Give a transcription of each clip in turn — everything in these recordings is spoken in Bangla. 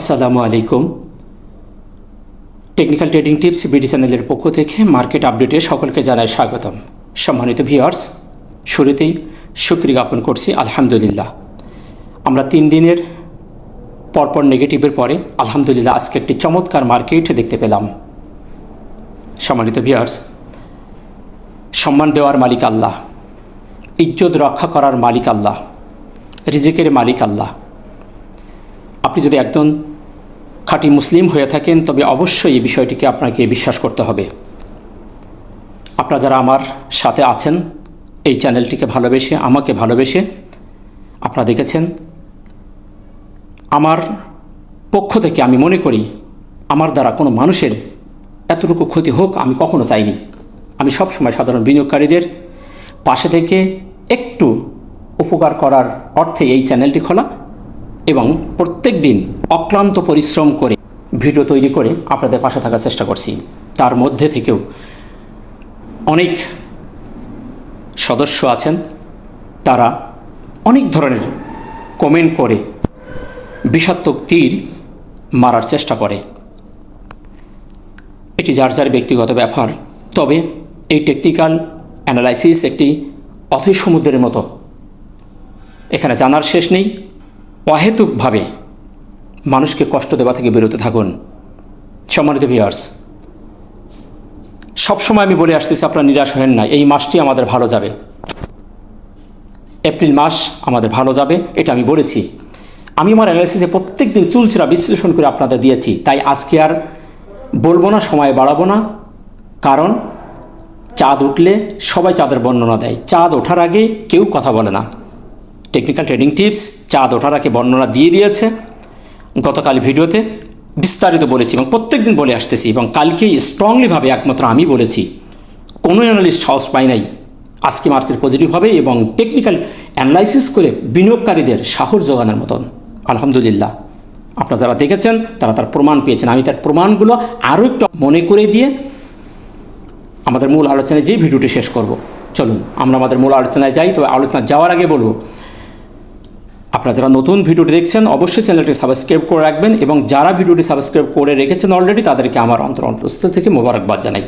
আসসালামু আলাইকুম। টেকনিক্যাল ট্রেডিং টিপস বিডি চ্যানেলের পক্ষ থেকে মার্কেট আপডেটে সকলকে জানাই স্বাগতম। সম্মানিত ভিউয়ার্স, শুরুতেই শুকরিয়া জ্ঞাপন করছি আলহামদুলিল্লাহ। আমরা 3 দিনের পরপর নেগেটিভের পরে আলহামদুলিল্লাহ আজকে একটি চমৎকার মার্কেট দেখতে পেলাম। সম্মানিত ভিউয়ার্স, সম্মান দেওয়ার মালিক আল্লাহ, ইজ্জত রক্ষা করার মালিক আল্লাহ, রিজিকের মালিক আল্লাহ। আপনি যদি একজন খাঁটি মুসলিম হয়ে থাকেন তবে অবশ্যই এই বিষয়টিকে আপনাকে বিশ্বাস করতে হবে। আপনারা যারা আমার সাথে আছেন, এই চ্যানেলটিকে ভালোবেসে, আমাকে ভালোবেসে আপনারা দেখেছেন, আমার পক্ষ থেকে আমি মনে করি আমার দ্বারা কোনো মানুষের এতটুকু ক্ষতি হোক আমি কখনো চাইনি। আমি সবসময় সাধারণ বিনিয়োগকারীদের পাশে থেকে একটু উপকার করার অর্থে এই চ্যানেলটি খোলা এবং প্রত্যেক দিন অক্লান্ত পরিশ্রম করে ভিডিও তৈরি করে আপনাদের পাশে থাকার চেষ্টা করছি। তার মধ্যে থেকেও অনেক সদস্য আছেন, তারা অনেক ধরনের কমেন্ট করে বিষাত্মক তীর মারার চেষ্টা করে। এটি যার যার ব্যক্তিগত ব্যাপার। তবে এই টেকনিক্যাল অ্যানালাইসিস একটি অথৈ সমুদ্রের মতো, এখানে জানার শেষ নেই। অহেতুকভাবে মানুষকে কষ্ট দেওয়া থেকে বিরত থাকুন। সম্মানিত ভিউয়ার্স, সবসময় আমি বলে আসতেছি আপনারা নিরাশ হবেন না। এই মাসটি আমাদের ভালো যাবে, এপ্রিল মাস আমাদের ভালো যাবে, এটা আমি বলেছি। আমি আমার অ্যানালাইসিসে প্রত্যেক দিন চুলচেরা বিশ্লেষণ করে আপনাদের দিয়েছি। তাই আজকে আর বলবো না, সময় বাড়াবো না। কারণ চাঁদ উঠলে সবাই চাঁদের বর্ণনা দেয়, চাঁদ ওঠার আগে কেউ কথা বলে না। টেকনিক্যাল ট্রেডিং টিপস চাঁদ ওঠার আগে বর্ণনা দিয়ে দিয়েছে। গতকাল ভিডিওতে বিস্তারিত বলেছি এবং প্রত্যেক দিন বলে আসতেছি, এবং কালকেই স্ট্রংলিভাবে একমাত্র আমি বলেছি, কোনো অ্যানালিস্ট হাউস পাই নাই আজকে মার্কেট পজিটিভ হবে এবং টেকনিক্যাল অ্যানালাইসিস করে বিনিয়োগকারীদের সাহস জোগানোর মতন। আলহামদুলিল্লাহ, আপনারা যারা দেখেছেন তারা তার প্রমাণ পেয়েছেন। আমি তার প্রমাণগুলো আরও একটু মনে করে দিয়ে আমাদের মূল আলোচনায় যেই ভিডিওটি শেষ করব। চলুন আমরা আমাদের মূল আলোচনায় যাই। তবে আলোচনা যাওয়ার আগে বলবো, আপনারা যারা নতুন ভিডিওটি দেখছেন অবশ্যই চ্যানেলটি সাবস্ক্রাইব করে রাখবেন, এবং যারা ভিডিওটি সাবস্ক্রাইব করে রেখেছেন অলরেডি তাদেরকে আমার অন্তঃস্থল থেকে মোবারকবাদ জানাই।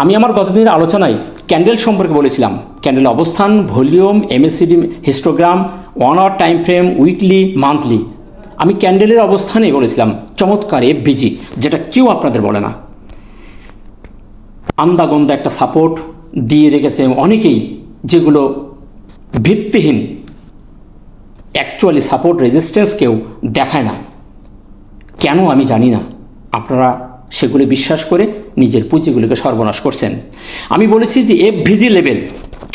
আমি আমার গতদিনের আলোচনায় ক্যান্ডেল সম্পর্কে বলেছিলাম, ক্যান্ডেলের অবস্থান, volume, MACD histogram, 1 hour time frame, weekly, monthly. আমি ক্যান্ডেলের অবস্থানেই বলেছিলাম চমৎকার এফভিজি, যেটা কেউ আপনাদের বলে না। আন্দাগন্দা একটা সাপোর্ট দিয়ে রেখেছে অনেকেই, যেগুলো ভিত্তিহীন। অ্যাকচুয়ালি সাপোর্ট রেজিস্ট্যান্স কেউ দেখায় না, কেন আমি জানি না। আপনারা সেগুলি বিশ্বাস করে নিজের পুঁজিগুলিকে সর্বনাশ করছেন। আমি বলেছি যে এফভিজি লেভেল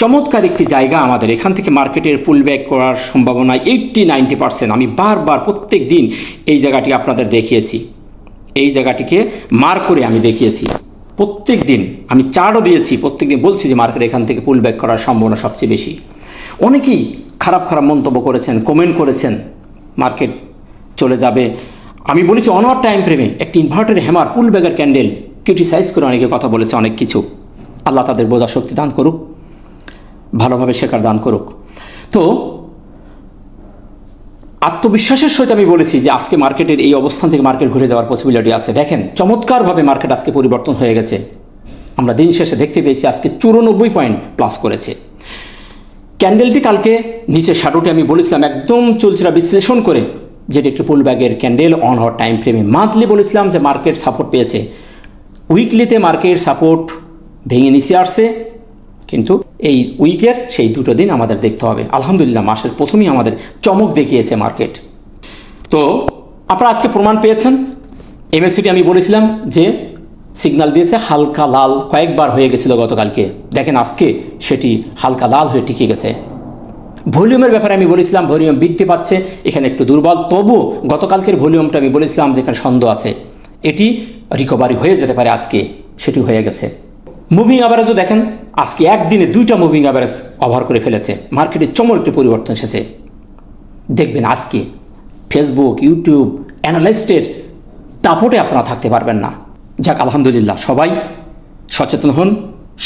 চমৎকার একটি জায়গা, আমাদের এখান থেকে মার্কেটের পুল ব্যাক করার সম্ভাবনা 80-90%। আমি বারবার প্রত্যেক দিন এই জায়গাটি আপনাদের দেখিয়েছি, এই জায়গাটিকে মার করে আমি দেখিয়েছি। প্রত্যেক দিন আমি চার্টও দিয়েছি, প্রত্যেক দিন বলছি যে মার্কেট এখান থেকে পুল ব্যাক করার সম্ভাবনা সবচেয়ে বেশি। অনেকেই খারাপ খারাপ মন্তব্য করেছেন, কমেন্ট করেছেন, মার্কেট চলে যাবে। আমি বলেছি 1 আওয়ার টাইম ফ্রেমে একটি ইনভার্টার হ্যামার পুল ব্যাগের ক্যান্ডেল ক্রিটিসাইজ করে অনেকে কথা বলেছে, অনেক কিছু। আল্লাহ তাদের বোঝার শক্তি দান করুক, ভালোভাবে শেখার দান করুক। তো আত্মবিশ্বাসের সহিত আমি বলেছি যে আজকে মার্কেটের এই অবস্থান থেকে মার্কেট ঘুরে যাওয়ার পসিবিলিটি আছে। দেখেন চমৎকারভাবে মার্কেট আজকে পরিবর্তন হয়ে গেছে। আমরা দিন শেষে দেখতে পেয়েছি আজকে 94 পয়েন্ট প্লাস করেছে। ক্যান্ডেলটি কালকে নিচে শ্যাডোটি আমি বলেছিলাম একদম চুলচেরা বিশ্লেষণ করে, যেটি একটি পুল ব্যাগের ক্যান্ডেল 1 আওয়ার টাইম ফ্রেমে। মান্থলি বলেছিলাম যে মার্কেট সাপোর্ট পেয়েছে, উইকলিতে মার্কেট সাপোর্ট ভেঙে নিচে আসছে, কিন্তু এই উইকের সেই 2 দিন আমাদের দেখতে হবে। আলহামদুলিল্লাহ মাসের প্রথমেই আমাদের চমক দেখিয়েছে মার্কেট। তো আপনারা আজকে প্রমাণ পেয়েছেন। এমএসিডি আমি বলেছিলাম যে সিগন্যাল দিয়েছে হালকা লাল, কয়েকবার হয়ে গেছিলো গতকালকে। দেখেন আজকে সেটি হালকা লাল হয়ে টিকে গেছে। ভলিউমের ব্যাপারে আমি বলেছিলাম ভলিউম বৃদ্ধি পাচ্ছে, এখানে একটু দুর্বল। তবু গতকালকের ভলিউমটা আমি বলেছিলাম যেখানে সন্দেহ আছে, এটি রিকভারি হয়ে যেতে পারে, আজকে সেটি হয়ে গেছে। মুভিং অ্যাভারেজও দেখেন আজকে একদিনে 2টা মুভিং অ্যাভারেজ ওভার করে ফেলেছে। মার্কেটে চমক একটি পরিবর্তন এসেছে। দেখবেন আজকে ফেসবুক, ইউটিউব, অ্যানালিস্টের দাপটে আপনারা থাকতে পারবেন না। যাক আলহামদুলিল্লাহ, সবাই সচেতন হন,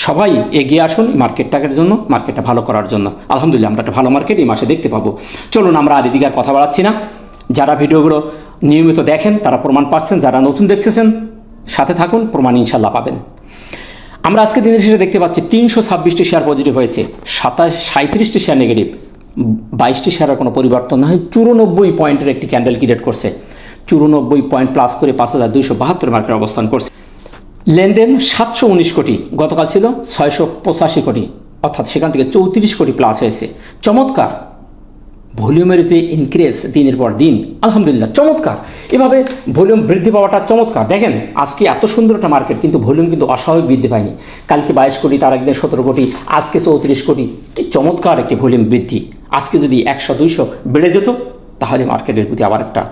সবাই এগিয়ে আসুন মার্কেটটাকের জন্য, মার্কেটটা ভালো করার জন্য। আলহামদুলিল্লাহ আমরা একটা ভালো মার্কেট এই মাসে দেখতে পাবো। চলুন আমরা আর এদিকে আর কথা বাড়াচ্ছি না। যারা ভিডিওগুলো নিয়মিত দেখেন তারা প্রমাণ পাচ্ছেন, যারা নতুন দেখতেছেন সাথে থাকুন, প্রমাণ ইনশাল্লাহ পাবেন। আমরা আজকে দিনের শেষে দেখতে পাচ্ছি 326টি শেয়ার পজিটিভ হয়েছে, 37টি শেয়ার নেগেটিভ, 22টি শেয়ারের কোনো পরিবর্তন নয়। 94 পয়েন্টের একটি ক্যান্ডেল ক্রিয়েট করছে, 94 পয়েন্ট প্লাস করে 5272 মার্কেট অবস্থান করছে। লেনদেন 719 কোটি, গতকাল ছিল 685 কোটি, অর্থাৎ সেখান থেকে 34 কোটি প্লাস হয়েছে। চমৎকার ভলিউমের যে ইনক্রিজ দিনের পর দিন, আলহামদুলিল্লাহ চমৎকার। এভাবে ভলিউম বৃদ্ধি পাওয়াটা চমৎকার। দেখেন আজকে এত সুন্দর একটা মার্কেট, কিন্তু ভলিউম কিন্তু অস্বাভাবিক বৃদ্ধি পায়নি। কালকে 22 কোটি, তার একদিন 17 কোটি, আজকে 34 কোটি। কি চমৎকার একটি ভলিউম বৃদ্ধি। আজকে যদি 100-200 বেড়ে যেত তাহলে মার্কেটের প্রতি আবার একটা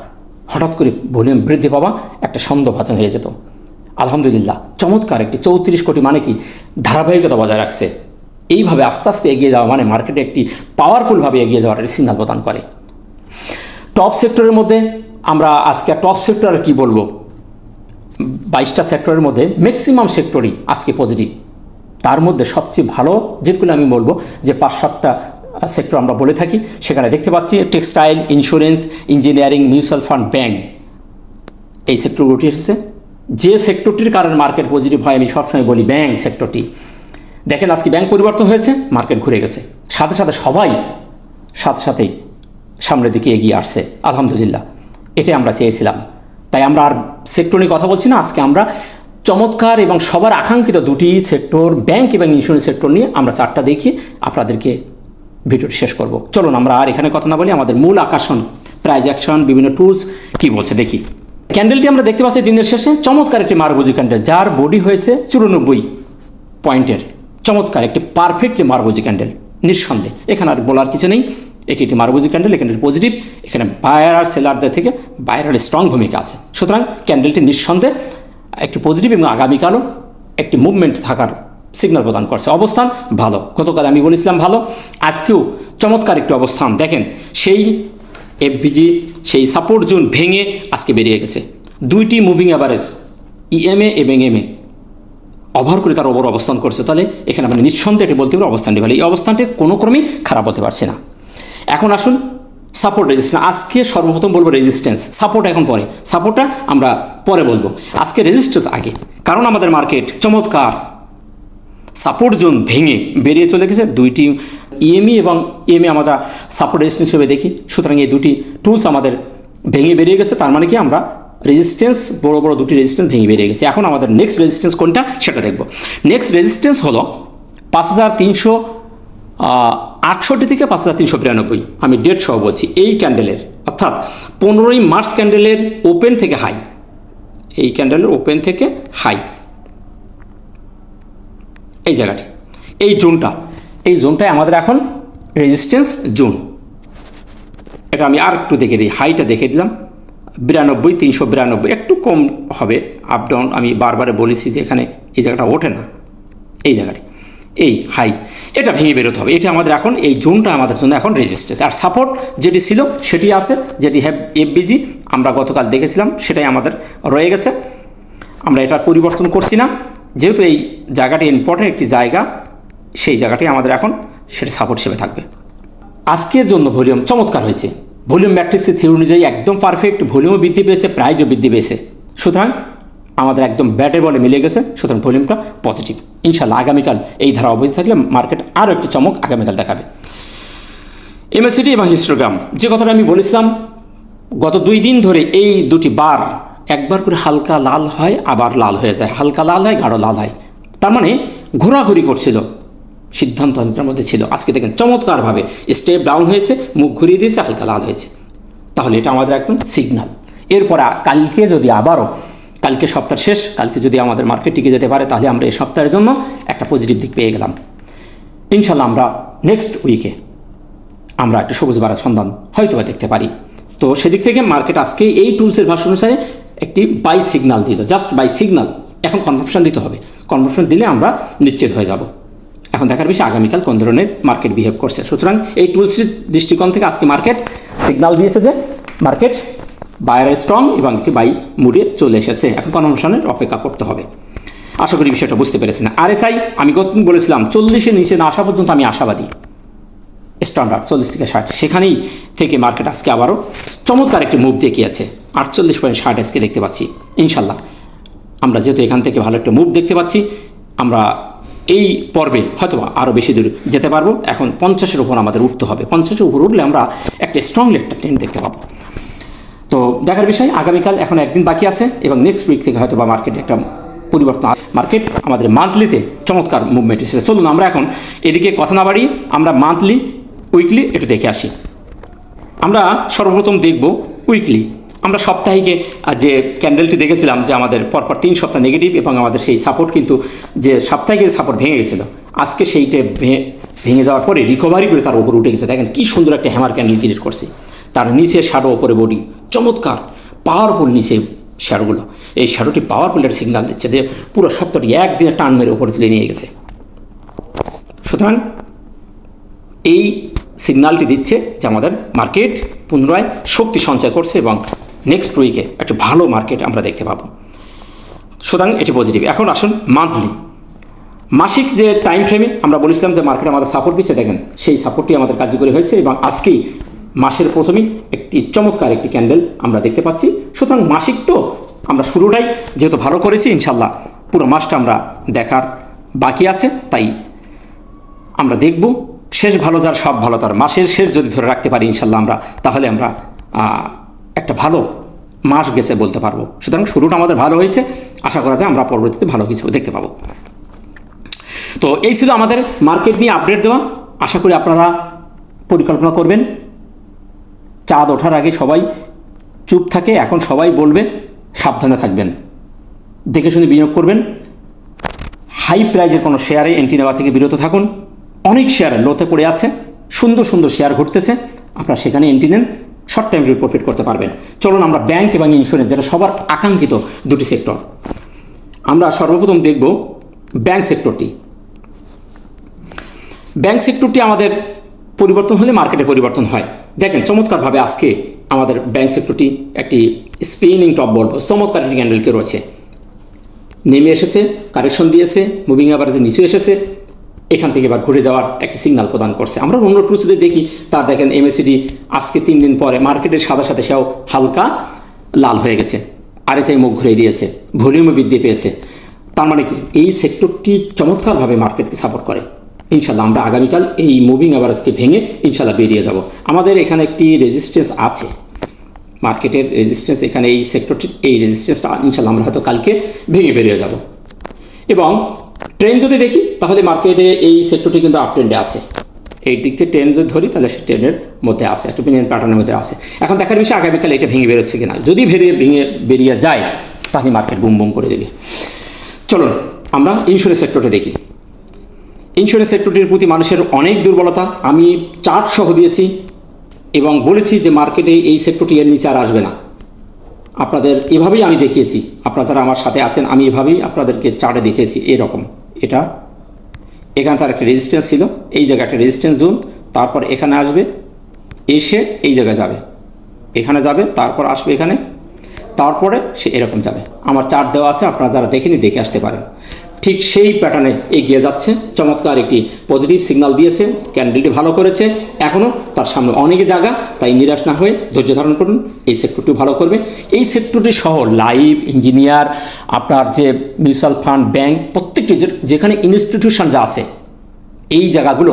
হঠাৎ করে ভলিউম বৃদ্ধি পাওয়া একটা সন্দেহভাজন হয়ে যেত। আলহামদুলিল্লাহ চমৎকার একটি 34 কোটি মানে কি ধারাবাহিকতা বজায় রাখছে। এইভাবে আস্তে আস্তে এগিয়ে যাওয়া মানে মার্কেটে একটি পাওয়ারফুলভাবে এগিয়ে যাওয়ার সিগন্যাল প্রদান করে। টপ সেক্টরের মধ্যে আমরা আজকে টপ সেক্টর কি বলবো, 22টা সেক্টরের মধ্যে ম্যাক্সিমাম সেক্টরই আজকে পজিটিভ। তার মধ্যে সবচেয়ে ভালো যেগুলো আমি বলবো যে 5-7টা সেক্টর আমরা বলে থাকি, সেখানে দেখতে পাচ্ছি textile, insurance, engineering, mutual fund, bank, এই সেক্টরগুলোটি এসেছে। যে সেক্টরটির কারণে মার্কেট পজিটিভ হয় আমি সবসময় বলি ব্যাংক সেক্টরটি। দেখেন আজকে ব্যাংক পরিবর্তন হয়েছে, মার্কেট ঘুরে গেছে, সাথে সাথে সবাই সাথেই সামনের দিকে এগিয়ে আসছে। আলহামদুলিল্লাহ এটাই আমরা চেয়েছিলাম। তাই আমরা আর সেক্টর নিয়ে কথা বলছি না, আজকে আমরা চমৎকার এবং সবার আকাঙ্ক্ষিত দুটি সেক্টর ব্যাংক এবং ইন্স্যুরেন্স সেক্টর নিয়ে আমরা চারটা দেখি আপনাদেরকে ভিডিওটি শেষ করব। চলুন আমরা আর এখানে কথা না বলি, আমাদের মূল আকর্ষণ প্রাইজ অ্যাকশন, বিভিন্ন টুলস কি বলছে দেখি। ক্যান্ডেলটি আমরা দেখতে পাচ্ছি দিনের শেষে চমৎকার একটি মারবুজি ক্যান্ডেল, যার বডি হয়েছে 94 পয়েন্টের। চমৎকার একটি পারফেক্ট মারবুজি ক্যান্ডেল, নিঃসন্দেহে এখানে আর বলার কিছু নেই। এটি একটি মারবুজি ক্যান্ডেল, এখানে পজিটিভ, এখানে বায়ার আর সেলারদের থেকে বায়ারের স্ট্রং ভূমিকা আছে। সুতরাং ক্যান্ডেলটি নিঃসন্দেহে একটি পজিটিভ এবং আগামীকালও একটি মুভমেন্ট থাকার সিগন্যাল প্রদান করছে। অবস্থান ভালো, গতকাল আমি বলেছিলাম ভালো, আজকেও চমৎকার একটি অবস্থান। দেখেন সেই এফবিজি সেই সাপোর্ট জোন ভেঙে আজকে বেরিয়ে গেছে। দুইটি মুভিং অ্যাভারেজ ইএমএ এবং এমএ ওভার করে তার ওপর অবস্থান করছে। তাহলে এখানে আপনি নিঃসন্দেহে এটি বলতে পারেন অবস্থানটি ভালো। এই অবস্থানটি কোনো ক্রমেই খারাপ হতে পারছে না। এখন আসুন সাপোর্ট রেজিস্ট্যান্স। আজকে সর্বপ্রথম বলবো রেজিস্ট্যান্স, সাপোর্ট এখন পরে, সাপোর্টটা আমরা পরে বলবো। আজকে রেজিস্ট্যান্স আগে, কারণ আমাদের মার্কেট চমৎকার সাপোর্ট জোন ভেঙে বেরিয়ে চলে গেছে। দুইটি ইএমই এবং এমএ আমরা সাপোর্ট রেজিস্ট্যান্স হিসেবে দেখি। সুতরাং এই দুটি টুলস আমাদের ভেঙে বেরিয়ে গেছে, তার মানে কি আমরা রেজিস্ট্যান্স বড় বড় দুটি রেজিস্ট্যান্স ভেঙে বেরিয়ে গেছে। এখন আমাদের নেক্সট রেজিস্ট্যান্স কোনটা সেটা দেখব। নেক্সট রেজিস্ট্যান্স হলো 5368 থেকে 5392, আমি ডেট সহ বলছি। এই ক্যান্ডেলের অর্থাৎ 15ই মার্চ ক্যান্ডেলের ওপেন থেকে হাই, এই ক্যান্ডেলের ওপেন থেকে হাই, এই জায়গাটি, এই জোনটায় আমাদের এখন রেজিস্ট্যান্স জোন। এটা আমি আর একটু দেখে দিই, হাইটা দেখে দিলাম 92, 392, একটু কম হবে আপ ডাউন। আমি বারবার বলেছি যে এখানে এই জায়গাটা ওঠে না, এই জায়গাটি এই হাই, এটা ভেঙে বেরোতে হবে। এটা আমাদের এখন এই জোনটা আমাদের জন্য এখন রেজিস্ট্যান্স। আর সাপোর্ট যেটি ছিল সেটি আছে, যেটি এফবিজি আমরা গতকাল দেখেছিলাম, সেটাই আমাদের রয়ে গেছে। আমরা এটার পরিবর্তন করছি না, যেহেতু এই জায়গাটি ইম্পর্টেন্ট একটি জায়গা, সেই জায়গাটি আমাদের এখন সেটা সাপোর্ট হিসেবে থাকবে। আজকের জন্য ভলিউম চমৎকার হয়েছে, ভলিউম ম্যাট্রিক্সের থিওরি অনুযায়ী একদম পারফেক্ট, ভলিউমও বৃদ্ধি পেয়েছে, প্রাইজও বৃদ্ধি পেয়েছে। সুতরাং আমাদের একদম ব্যাটে বলে মিলে গেছে। সুতরাং ভলিউমটা পজিটিভ। ইনশাল্লাহ আগামীকাল এই ধারা অবধি থাকলে মার্কেট আরও একটি চমক আগামীকাল দেখাবে। এমএসিডি এবং হিস্টোগ্রাম, যে কথাটা আমি বলেছিলাম গত 2 দিন ধরে, এই দুটি বার একবার করে হালকা লাল হয় আবার লাল হয়ে যায়, হালকা লাল হয় গাঢ় লাল হয়, তার মানে ঘোরাঘুরি করছিল, সিদ্ধান্তের মধ্যে ছিল। আজকে দেখেন চমৎকারভাবে স্টেপ ডাউন হয়েছে, মুখ ঘুরিয়ে দিয়েছে, হালকা লাল হয়েছে। তাহলে এটা আমাদের একদম সিগন্যাল। এরপরে কালকে যদি আবারও, কালকে সপ্তাহ শেষ, কালকে যদি আমাদের মার্কেট টিকে যেতে পারে তাহলে আমরা এই সপ্তাহের জন্য একটা পজিটিভ দিক পেয়ে গেলাম। ইনশাল্লাহ আমরা নেক্সট উইকে আমরা একটা সবুজ বাড়ার সন্ধান হয়তো দেখতে পারি। তো সেদিক থেকে মার্কেট আজকে এই টুলসের ভাষা অনুসারে একটি বাই সিগন্যাল দিল, জাস্ট বাই সিগন্যাল। এখন কনফার্মেশন দিতে হবে, কনফার্মেশন দিলে আমরা নিশ্চিত হয়ে যাব। এখন দেখার বিষয় আগামীকাল কোন ধরনের মার্কেট বিহেভ করছে। সুতরাং এই টুলসের দৃষ্টিকোণ থেকে আজকে মার্কেট সিগন্যাল দিয়েছে যে মার্কেট বায়ার স্ট্রং এবং একটি বাই মুডে চলে এসেছে। এখন কনফার্মেশনের অপেক্ষা করতে হবে। আশা করি বিষয়টা বুঝতে পেরেছেন। আরএসআই আমি গতদিন বলেছিলাম 40-এর নিচে না আসা পর্যন্ত আমি আশাবাদী। স্ট্যান্ডার্ড 40 থেকে 60, সেখানেই থেকে মার্কেট আজকে আবারও চমৎকার একটি মুভ দেখিয়েছে। 48.60 আজকে দেখতে পাচ্ছি। ইনশাল্লাহ আমরা যেহেতু এখান থেকে ভালো একটা মুভ দেখতে পাচ্ছি, আমরা এই পর্বে হয়তো আরও বেশি দূর যেতে পারবো। এখন 50-এর উপর আমাদের উঠতে হবে। 50-এর উপর উঠলে আমরা একটা স্ট্রংলি একটা ট্রেন্ড দেখতে পাবো। তো দেখার বিষয়, আগামীকাল এখন একদিন বাকি আছে এবং নেক্সট উইক থেকে হয়তো বা মার্কেটে একটা পরিবর্তন। মার্কেট আমাদের মান্থলিতে চমৎকার মুভমেন্ট এসেছে। চলুন আমরা এখন এদিকে কথা না বাড়িয়ে আমরা মান্থলি উইকলি একটু দেখে আসি। আমরা সর্বপ্রথম দেখব উইকলি। আমরা সাপ্তাহিকে যে ক্যান্ডেলটি দেখেছিলাম যে আমাদের পরপর 3 সপ্তাহ নেগেটিভ এবং আমাদের সেই সাপোর্ট কিন্তু যে সাপ্তাহিকের সাপোর্ট ভেঙে গেছিল, আজকে সেইটা ভেঙে যাওয়ার পরে রিকভারি করে তার উপর উঠে গেছে। দেখেন কি সুন্দর একটা হ্যামার ক্যান্ডেল ক্রিয়েট করছে। তার নিচে শ্যাডো, ওপরে বডি, চমৎকার পাওয়ারফুল নিচে শ্যাডোগুলো। এই শ্যাডোটি পাওয়ারফুল একটা সিগনাল দিচ্ছে যে পুরো সপ্তাহটি একদিনে টান মেরে উপরে তুলে নিয়ে গেছে। সুতরাং এই সিগনালটি দিচ্ছে যে আমাদের মার্কেট পুনরায় শক্তি সঞ্চয় করছে এবং নেক্সট উইকে একটা ভালো মার্কেট আমরা দেখতে পাবো। সুতরাং এটি পজিটিভ। এখন আসুন মান্থলি। মাসিক যে টাইম ফ্রেমে আমরা বলেছিলাম যে মার্কেট আমাদের সাপোর্ট দিচ্ছে, দেখেন সেই সাপোর্টটি আমাদের কার্যকরী হয়েছে এবং আজকেই মাসের প্রথমেই একটি চমৎকার একটি ক্যান্ডেল আমরা দেখতে পাচ্ছি। সুতরাং মাসিক তো আমরা শুরুটাই যেহেতু ভালো করেছি, ইনশাল্লাহ পুরো মাসটা আমরা দেখার বাকি আছে। তাই আমরা দেখব শেষ ভালো যার সব ভালো তার। মাসের শেষ যদি ধরে রাখতে পারি ইনশাল্লাহ আমরা, তাহলে আমরা একটা ভালো মাস গেছে বলতে পারবো। সুতরাং শুরুটা আমাদের ভালো হয়েছে, আশা করা যায় আমরা পরবর্তীতে ভালো কিছু দেখতে পাবো। তো এই ছিল আমাদের মার্কেট নিয়ে আপডেট দেওয়া। আশা করি আপনারা পরিকল্পনা করবেন। চাঁদ ওঠার আগে সবাই চুপ থাকে, এখন সবাই বলবে সাবধানে থাকবেন, দেখে শুনে বিনিয়োগ করবেন। হাই প্রাইজের কোনো শেয়ারে এন্ট্রি নেওয়া থেকে বিরত থাকুন। অনেক শেয়ার লোতে পড়ে আছে, সুন্দর সুন্দর শেয়ার ঘুরতেছে, আপনারা সেখানে এন্ট্রি নেন, শর্ট টাইম প্রফিট করতে পারবেন। চলুন আমরা ব্যাংক এবং ইন্স্যুরেন্স, যেটা সবার আকাঙ্ক্ষিত দুটি সেক্টর, আমরা সর্বপ্রথম দেখব ব্যাংক সেক্টরটি। ব্যাংক সেক্টরটি আমাদের পরিবর্তন হলে মার্কেটে পরিবর্তন হয়। দেখেন চমৎকারভাবে আজকে আমাদের ব্যাংক সেক্টরটি একটি স্পিনিং টপ বলবো, চমৎকার একটি ক্যান্ডেলকে রয়েছে, নেমে এসেছে, কারেকশন দিয়েছে, মুভিং অ্যাভারেজে নিচে এসেছে, এখান থেকে এবার ঘুরে যাওয়ার একটি সিগন্যাল প্রদান করছে। আমরা অন্য প্রস্তুতি দেখি, তার দেখেন এমএসিডি আজকে 3 দিন পরে মার্কেটের সাথে সাথে সেও হালকা লাল হয়ে গেছে, আরএসআই মুখ ঘুরে দিয়েছে, ভলিউমে বৃদ্ধি পেয়েছে। তার মানে কি এই সেক্টরটি চমৎকারভাবে মার্কেটকে সাপোর্ট করে। ইনশাল্লাহ আমরা আগামীকাল এই মুভিং অ্যাভারেজকে ভেঙে ইনশাল্লাহ বেরিয়ে যাব। আমাদের এখানে একটি রেজিস্ট্যান্স আছে, মার্কেটের রেজিস্ট্যান্স, এখানে এই সেক্টরটির এই রেজিস্ট্যান্সটা ইনশাল্লাহ আমরা হয়তো কালকে ভেঙে বেরিয়ে যাব। এবং ট্রেন যদি দেখি তাহলে মার্কেটে এই সেক্টরটি কিন্তু আপ ট্রেন্ডে আছে। এই দিক থেকে ট্রেন যদি ধরি তাহলে সে ট্রেনের মধ্যে আছে, একটা পেনিয়ান প্যাটার্নের মধ্যে আছে। এখন দেখার বিষয় আগামীকাল এটা ভেঙে বেরোচ্ছে কিনা। যদি ভেঙে বেরিয়ে যায় তাহলে মার্কেট বুম বুম করে দেবে। চলুন আমরা ইন্স্যুরেন্স সেক্টরটা দেখি। ইন্স্যুরেন্স সেক্টরটির প্রতি মানুষের অনেক দুর্বলতা, আমি চার্ট সহ দিয়েছি এবং বলেছি যে মার্কেটে এই সেক্টরটি এর নিচে আর আসবে না। আপনাদের এভাবেই আমি দেখিয়েছি, আপনারা যারা আমার সাথে আছেন আমি এভাবেই আপনাদেরকে চার্টে দেখিয়েছি। এরকম এটা এখানে তার একটা রেজিস্ট্যান্স ছিল, এই জায়গায় একটা রেজিস্ট্যান্স জোন, তারপর এখানে আসবে, এসে এই জায়গায় যাবে, এখানে যাবে, তারপর আসবে এখানে, তারপরে সে এরকম যাবে। আমার চার্ট দেওয়া আছে, আপনারা যারা দেখেনি দেখে আসতে পারেন। ঠিক সেই প্যাটার্নে এগিয়ে যাচ্ছে, চমৎকার একটি পজিটিভ সিগন্যাল দিয়েছে, ক্যান্ডেলটি ভালো করেছে, এখনও তার সামনে অনেকে জায়গা, তাই নিরাশ না হয়ে ধৈর্য ধারণ করুন। এই সেক্টরটি ভালো করবে। এই সেক্টরটি সহ লাইফ, ইঞ্জিনিয়ার, আপনার যে মিউচুয়াল ফান্ড, ব্যাংক, প্রত্যেকটি যেখানে ইনস্টিটিউশন যা আছে এই জায়গাগুলো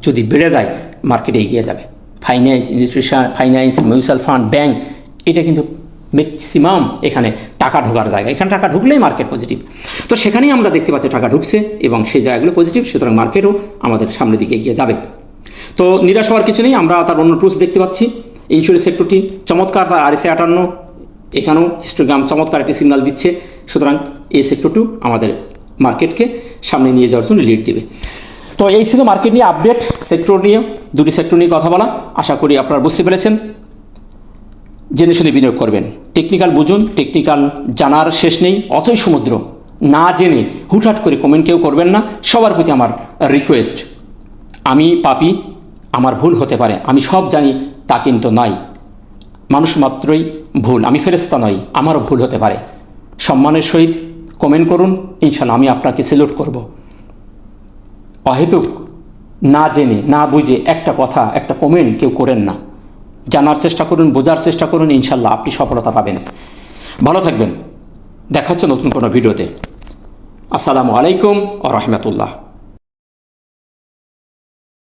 যদি বেড়ে যায় মার্কেটে এগিয়ে যাবে। Finance institution, finance, mutual fund, bank, এটা কিন্তু ম্যাক্সিমাম এখানে টাকা ঢোকার জায়গা, এখানে টাকা ঢুকলেই মার্কেট পজিটিভ। তো সেখানেই আমরা দেখতে পাচ্ছি টাকা ঢুকছে এবং সেই জায়গাগুলো পজিটিভ, সুতরাং মার্কেটও আমাদের সামনের দিকে এগিয়ে যাবে। তো নিরাশ হওয়ার কিছু নেই, আমরা তার অন্য টুলস দেখতে পাচ্ছি। ইন্স্যুরেন্স সেক্টরটি চমৎকার, তার আরএসআই 58, এখানেও হিস্টোগ্রাম চমৎকার একটি সিগন্যাল দিচ্ছে। সুতরাং এই সেক্টরটিও আমাদের মার্কেটকে সামনে নিয়ে যাওয়ার জন্য লিড দেবে। তো এই ছিল মার্কেট নিয়ে আপডেট, সেক্টর নিয়ে, দুটি সেক্টর নিয়ে কথা বলা। আশা করি আপনারা বুঝতে পেরেছেন। জেনে শুনে বিনিয়োগ করবেন, টেকনিক্যাল বুঝুন, টেকনিক্যাল জানার শেষ নেই, অথই সমুদ্র। না জেনে হুটহাট করে কমেন্ট কেউ করবেন না। সবার প্রতি আমার রিকোয়েস্ট, আমি পাপী, আমার ভুল হতে পারে, আমি সব জানি তা কিন্তু নয়, মানুষ মাত্রই ভুল, আমি ফেরেশতা নই, আমারও ভুল হতে পারে। সম্মানের সহিত কমেন্ট করুন, ইনশাল্লাহ আমি আপনাকে সেলুট করব। অহেতুক না জেনে না বুঝে একটা কথা, একটা কমেন্ট কেউ করেন না। জানার চেষ্টা করুন, বোঝার চেষ্টা করুন, ইনশাল্লাহ আপনি সফলতা পাবেন। ভালো থাকবেন, দেখা হচ্ছে নতুন কোনো ভিডিওতে। আসসালামু আলাইকুম ওয়া রাহমাতুল্লাহ।